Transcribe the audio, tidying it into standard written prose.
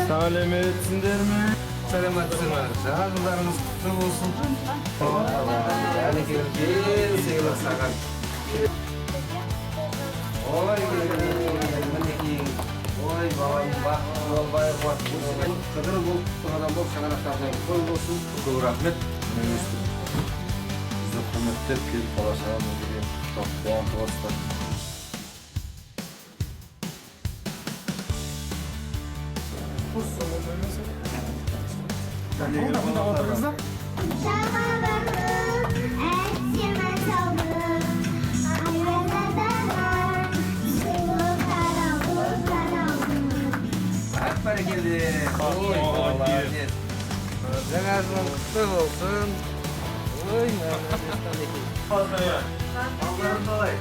Сәлеметсіңдер ме? Сәлеметсіңдер. Жаңа жылдарыңыз құтты болсын. Әлекелген сыйлық саған. Ой, мінекей. Ой, балам, бақытты болбай, қуатты болсын. Қыдыры болып, адам болып, шаңырақтардан қой болсын. Көп рахмет. Бізді құрметтеп келіп бала шағамыз деген қуанты бастар. Бәрекелді. Жаңа жылың құтты болсын. Ой, алдарың қалай?